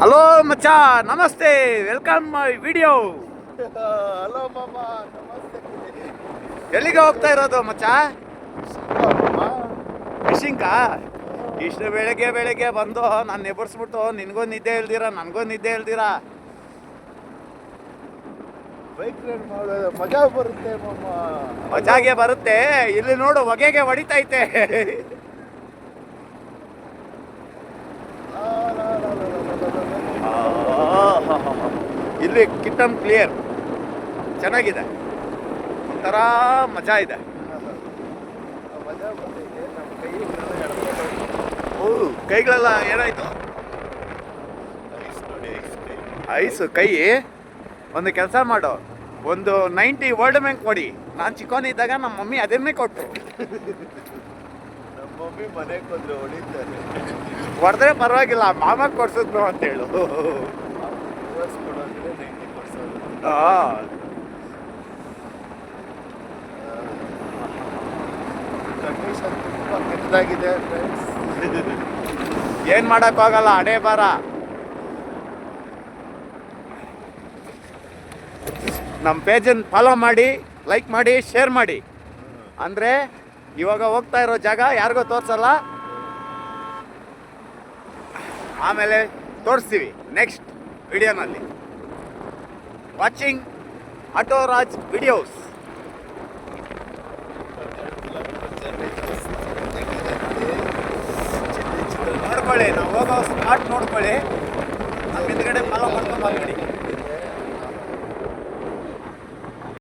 Hello ಮಚ್ಚ, ನಮಸ್ತೆ, welcome my video. Hello ಮಾಮ, ನಮಸ್ತೆ. ಎಲ್ಲಿಗೆ ಹೋಗ್ತಾ ಇರೋದು ಮಚ್ಚ? ಫಿಶಿಂಗಾ? ಇಷ್ಟು ಬೆಳಗ್ಗೆ ಬೆಳಗ್ಗೆ ಬಂದು ನಾನು ಎಬ್ಬರಿಸ್ಬಿಟ್ಟು ನಿನಗೂ ನಿದ್ದೆ ಇಲ್ದಿರಾ ನನಗೂ ನಿದ್ದೆ ಇಲ್ದಿರಾ. ಬೈಕ್ ರೈಡ್ ಮಾಡೋದು ಮಜಾ ಬರುತ್ತೆ ಮಾಮ. ಮಜಾಗೆ ಬರುತ್ತೆ. ಇಲ್ಲಿ ನೋಡು, ಹೊಗೆಗೆ ಹೊಡಿತೈತೆ. ಇಲ್ಲಿ ಕಿಟ್ಟಮ್ ಕ್ಲಿಯರ್ ಚೆನ್ನಾಗಿದೆ, ಒಂಥರ ಮಜಾ ಇದೆ. ಮಜಾ ಬರ್ತೈತೆ. ನಮ್ಮ ಕೈ ಕೈಗಳೆಲ್ಲ ಏನಾಯ್ತು? ಐಸು ಕೈ. ಒಂದು ಕೆಲಸ ಮಾಡು, ಒಂದು 90 ವರ್ಲ್ಡ್ ಬ್ಯಾಂಕ್ ಕೊಡಿ. ನಾನು ಚಿಕ್ಕವನಿದ್ದಾಗ ನಮ್ಮ ಮಮ್ಮಿ ಅದನ್ನೇ ಕೊಟ್ಟರು. ನಮ್ಮ ಮಮ್ಮಿ ಮನೆಗೆ ಬಂದ್ರೆ ಹೊಡಿತಾರೆ. ಹೊಡೆದ್ರೆ ಪರವಾಗಿಲ್ಲ, ಮಾಮಾಗ ಕೊಡ್ಸಿದ್ರು ಅಂತೇಳು. ರಿವರ್ಸ್ ಕೊಡೋದ್ರೆ 90%. ಕಂಡೀಷನ್ ತುಂಬ ಕೆಟ್ಟದಾಗಿದೆ ಫ್ರೆಂಡ್ಸ್. ಏನು ಮಾಡೋಕ್ಕಾಗಲ್ಲ, ಹಣೆ ಬಾರ. ನಮ್ಮ ಪೇಜನ್ನು ಫಾಲೋ ಮಾಡಿ, ಲೈಕ್ ಮಾಡಿ, ಶೇರ್ ಮಾಡಿ. ಅಂದರೆ ಇವಾಗ ಹೋಗ್ತಾ ಇರೋ ಜಾಗ ಯಾರಿಗೋ ತೋರಿಸಲ್ಲ, ಆಮೇಲೆ ತೋರಿಸ್ತೀವಿ ನೆಕ್ಸ್ಟ್ ವಿಡಿಯೋನಲ್ಲಿ. Watching auto Raj videos. ನೋಡ್ಕೊಳ್ಳಿ, ನಾವು ಹೋಗೋ ಸ್ಪಾಟ್ ನೋಡ್ಕೊಳ್ಳಿ, ನಮ್ಮ ಹಿಂದ್ಗಡೆ ಫಾಲೋ ಮಾಡ್ಕೊಂಡು ಬಂದ್ಬಿಡಿ.